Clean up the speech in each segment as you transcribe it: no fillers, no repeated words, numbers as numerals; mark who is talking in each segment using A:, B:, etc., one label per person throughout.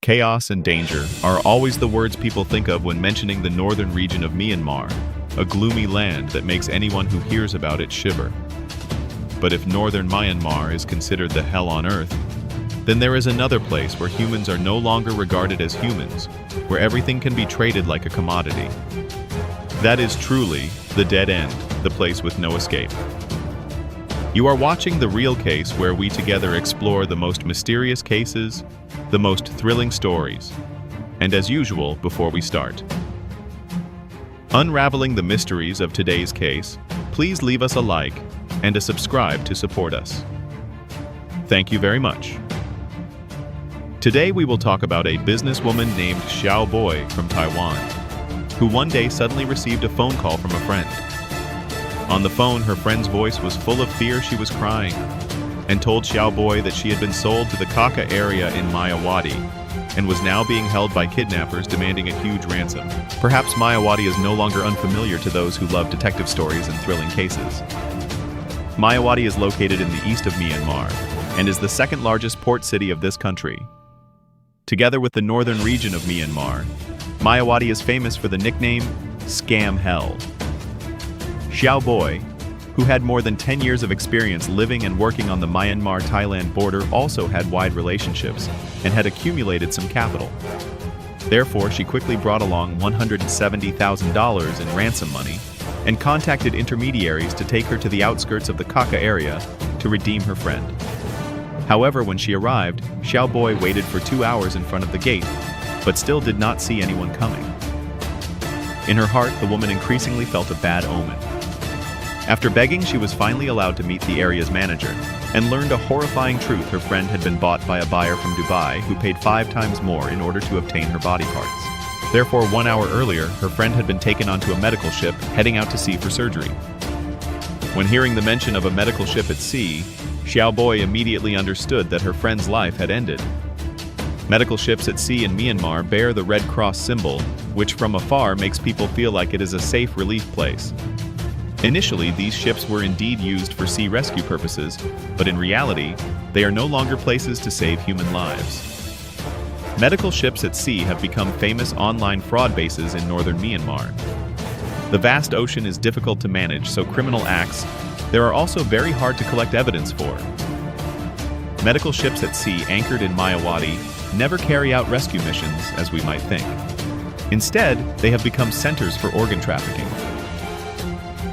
A: Chaos and danger are always the words people think of when mentioning the northern region of Myanmar, a gloomy land that makes anyone who hears about it shiver. But if northern Myanmar is considered the hell on earth, then there is another place where humans are no longer regarded as humans, where everything can be traded like a commodity. That is truly the dead end, the place with no escape. You are watching The Real Case, where we together explore the most mysterious cases, the most thrilling stories. And as usual, before we start, unraveling the mysteries of today's case, please leave us a like and a subscribe to support us. Thank you very much. Today we will talk about a businesswoman named Xiao Boi from Taiwan, who one day suddenly received a phone call from a friend. On the phone, her friend's voice was full of fear. She was crying and told Xiao Boi that she had been sold to the Kaka area in Myawaddy and was now being held by kidnappers demanding a huge ransom. Perhaps Myawaddy is no longer unfamiliar to those who love detective stories and thrilling cases. Myawaddy is located in the east of Myanmar and is the second largest port city of this country. Together with the northern region of Myanmar, Myawaddy is famous for the nickname Scam Hell. Xiao Boi, who had more than 10 years of experience living and working on the Myanmar-Thailand border, also had wide relationships and had accumulated some capital. Therefore, she quickly brought along $170,000 in ransom money and contacted intermediaries to take her to the outskirts of the Kaka area to redeem her friend. However, when she arrived, Xiao Boi waited for 2 hours in front of the gate, but still did not see anyone coming. In her heart, the woman increasingly felt a bad omen. After begging, she was finally allowed to meet the area's manager and learned a horrifying truth: her friend had been bought by a buyer from Dubai who paid 5 times more in order to obtain her body parts. Therefore, 1 hour earlier, her friend had been taken onto a medical ship heading out to sea for surgery. When hearing the mention of a medical ship at sea, Xiao Boi immediately understood that her friend's life had ended. Medical ships at sea in Myanmar bear the Red Cross symbol, which from afar makes people feel like it is a safe relief place. Initially, these ships were indeed used for sea rescue purposes, but in reality, they are no longer places to save human lives. Medical ships at sea have become famous online fraud bases in northern Myanmar. The vast ocean is difficult to manage, so criminal acts there are also very hard to collect evidence for. Medical ships at sea anchored in Myawaddy never carry out rescue missions, as we might think. Instead, they have become centers for organ trafficking.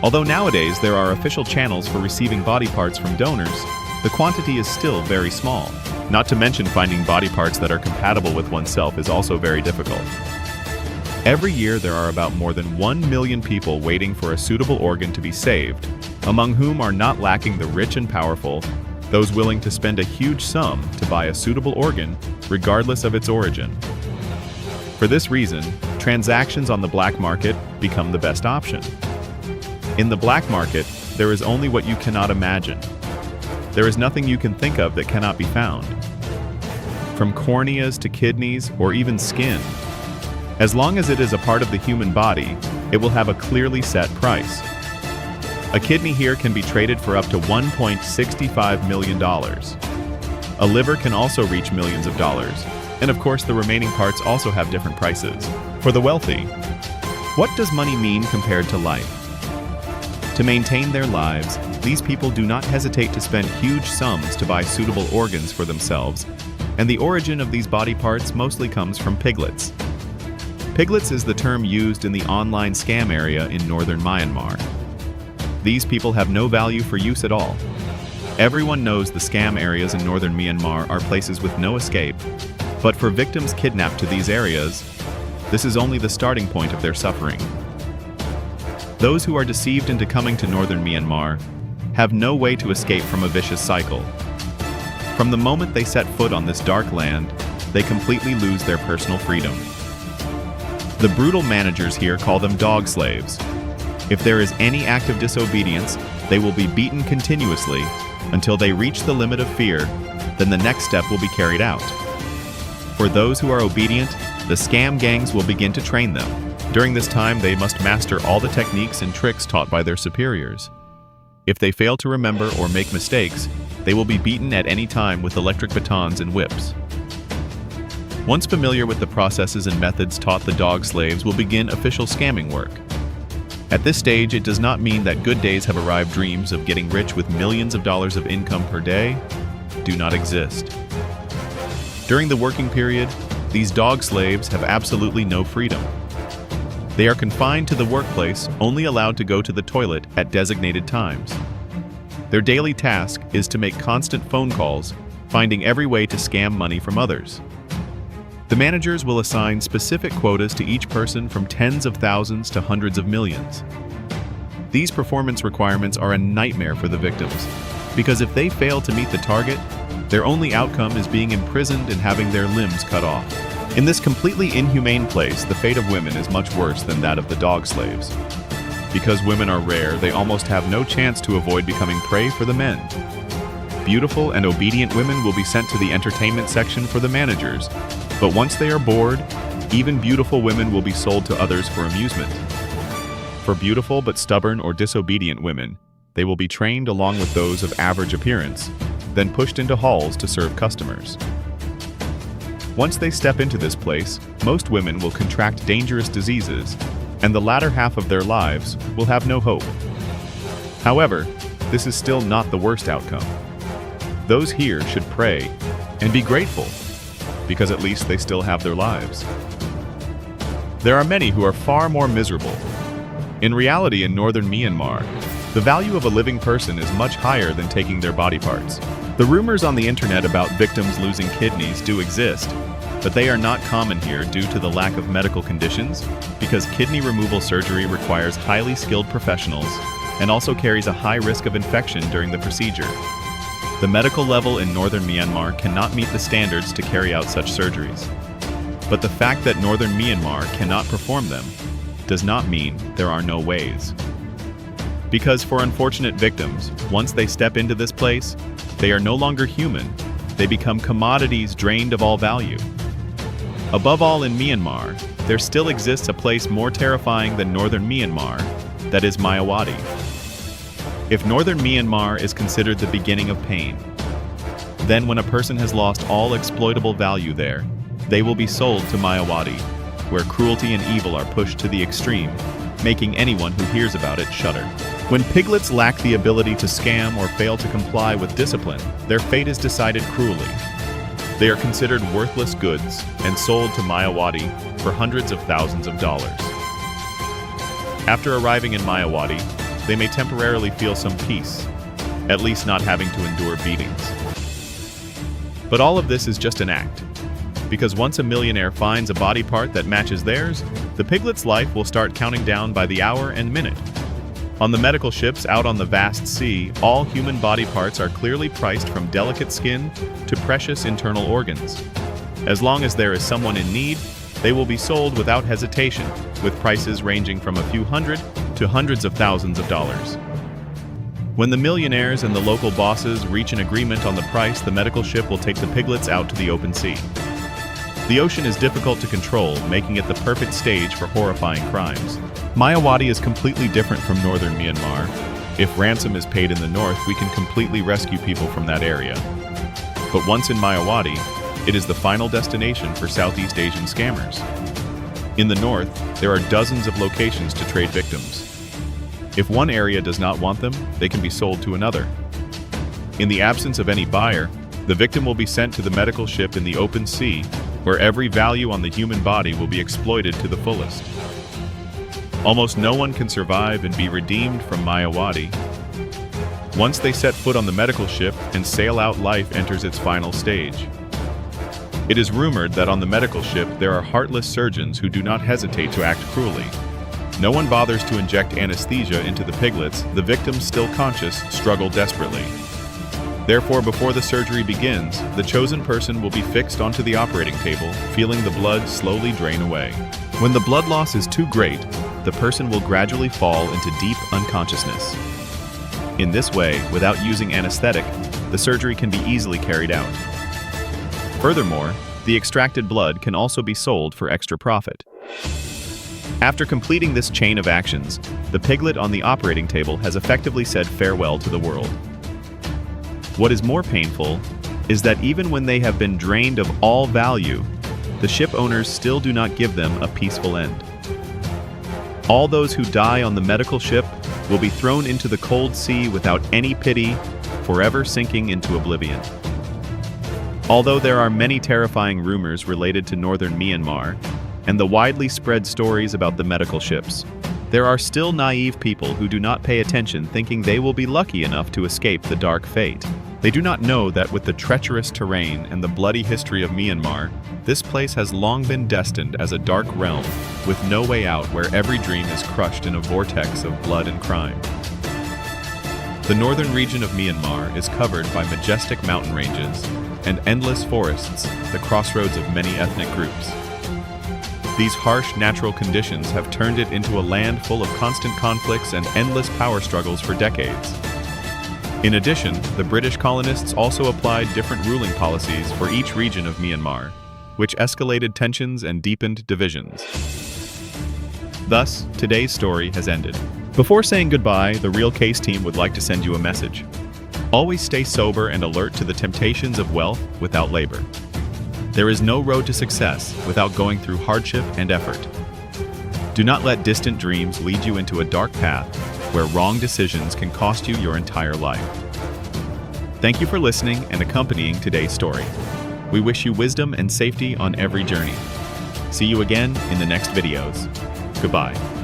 A: Although nowadays there are official channels for receiving body parts from donors, the quantity is still very small. Not to mention, finding body parts that are compatible with oneself is also very difficult. Every year there are about more than 1 million people waiting for a suitable organ to be saved, among whom are not lacking the rich and powerful, those willing to spend a huge sum to buy a suitable organ, regardless of its origin. For this reason, transactions on the black market become the best option. In the black market, there is only what you cannot imagine. There is nothing you can think of that cannot be found. From corneas to kidneys or even skin. As long as it is a part of the human body, it will have a clearly set price. A kidney here can be traded for up to $1.65 million. A liver can also reach millions of dollars. And of course, the remaining parts also have different prices. For the wealthy, what does money mean compared to life? To maintain their lives, these people do not hesitate to spend huge sums to buy suitable organs for themselves, and the origin of these body parts mostly comes from piglets. Piglets is the term used in the online scam area in northern Myanmar. These people have no value for use at all. Everyone knows the scam areas in northern Myanmar are places with no escape, but for victims kidnapped to these areas, this is only the starting point of their suffering. Those who are deceived into coming to northern Myanmar have no way to escape from a vicious cycle. From the moment they set foot on this dark land, they completely lose their personal freedom. The brutal managers here call them dog slaves. If there is any act of disobedience, they will be beaten continuously until they reach the limit of fear, then the next step will be carried out. For those who are obedient, the scam gangs will begin to train them. During this time, they must master all the techniques and tricks taught by their superiors. If they fail to remember or make mistakes, they will be beaten at any time with electric batons and whips. Once familiar with the processes and methods taught, the dog slaves will begin official scamming work. At this stage, it does not mean that good days have arrived. Dreams of getting rich with millions of dollars of income per day do not exist. During the working period, these dog slaves have absolutely no freedom. They are confined to the workplace, only allowed to go to the toilet at designated times. Their daily task is to make constant phone calls, finding every way to scam money from others. The managers will assign specific quotas to each person, from tens of thousands to hundreds of millions. These performance requirements are a nightmare for the victims, because if they fail to meet the target, their only outcome is being imprisoned and having their limbs cut off. In this completely inhumane place, the fate of women is much worse than that of the dog slaves. Because women are rare, they almost have no chance to avoid becoming prey for the men. Beautiful and obedient women will be sent to the entertainment section for the managers, but once they are bored, even beautiful women will be sold to others for amusement. For beautiful but stubborn or disobedient women, they will be trained along with those of average appearance, then pushed into halls to serve customers. Once they step into this place, most women will contract dangerous diseases, and the latter half of their lives will have no hope. However, this is still not the worst outcome. Those here should pray and be grateful, because at least they still have their lives. There are many who are far more miserable. In reality, in northern Myanmar, the value of a living person is much higher than taking their body parts. The rumors on the internet about victims losing kidneys do exist, but they are not common here due to the lack of medical conditions, because kidney removal surgery requires highly skilled professionals and also carries a high risk of infection during the procedure. The medical level in northern Myanmar cannot meet the standards to carry out such surgeries. But the fact that northern Myanmar cannot perform them does not mean there are no ways. Because for unfortunate victims, once they step into this place, they are no longer human. They become commodities drained of all value. Above all, in Myanmar, there still exists a place more terrifying than northern Myanmar, that is Myawaddy. If northern Myanmar is considered the beginning of pain, then when a person has lost all exploitable value there, they will be sold to Myawaddy, where cruelty and evil are pushed to the extreme, making anyone who hears about it shudder. When piglets lack the ability to scam or fail to comply with discipline, their fate is decided cruelly. They are considered worthless goods and sold to Myawaddy for hundreds of thousands of dollars. After arriving in Myawaddy, they may temporarily feel some peace, at least not having to endure beatings. But all of this is just an act, because once a millionaire finds a body part that matches theirs, the piglet's life will start counting down by the hour and minute. On the medical ships out on the vast sea, all human body parts are clearly priced, from delicate skin to precious internal organs. As long as there is someone in need, they will be sold without hesitation, with prices ranging from a few hundred to hundreds of thousands of dollars. When the millionaires and the local bosses reach an agreement on the price, the medical ship will take the piglets out to the open sea. The ocean is difficult to control, making it the perfect stage for horrifying crimes. Myawaddy is completely different from northern Myanmar. If ransom is paid in the north, we can completely rescue people from that area. But once in Myawaddy, it is the final destination for Southeast Asian scammers. In the north, there are dozens of locations to trade victims. If one area does not want them, they can be sold to another. In the absence of any buyer, the victim will be sent to the medical ship in the open sea, where every value on the human body will be exploited to the fullest. Almost no one can survive and be redeemed from Myawaddy. Once they set foot on the medical ship and sail out, life enters its final stage. It is rumored that on the medical ship there are heartless surgeons who do not hesitate to act cruelly. No one bothers to inject anesthesia into the piglets. The victims, still conscious, struggle desperately. Therefore, before the surgery begins, the chosen person will be fixed onto the operating table, feeling the blood slowly drain away. When the blood loss is too great, the person will gradually fall into deep unconsciousness. In this way, without using anesthetic, the surgery can be easily carried out. Furthermore, the extracted blood can also be sold for extra profit. After completing this chain of actions, the piglet on the operating table has effectively said farewell to the world. What is more painful is that even when they have been drained of all value, the ship owners still do not give them a peaceful end. All those who die on the medical ship will be thrown into the cold sea without any pity, forever sinking into oblivion. Although there are many terrifying rumors related to northern Myanmar and the widely spread stories about the medical ships, there are still naive people who do not pay attention, thinking they will be lucky enough to escape the dark fate. They do not know that with the treacherous terrain and the bloody history of Myanmar, this place has long been destined as a dark realm with no way out, where every dream is crushed in a vortex of blood and crime. The northern region of Myanmar is covered by majestic mountain ranges and endless forests, the crossroads of many ethnic groups. These harsh natural conditions have turned it into a land full of constant conflicts and endless power struggles for decades. In addition, the British colonists also applied different ruling policies for each region of Myanmar, which escalated tensions and deepened divisions. Thus, today's story has ended. Before saying goodbye, the Real Case team would like to send you a message. Always stay sober and alert to the temptations of wealth without labor. There is no road to success without going through hardship and effort. Do not let distant dreams lead you into a dark path where wrong decisions can cost you your entire life. Thank you for listening and accompanying today's story. We wish you wisdom and safety on every journey. See you again in the next videos. Goodbye.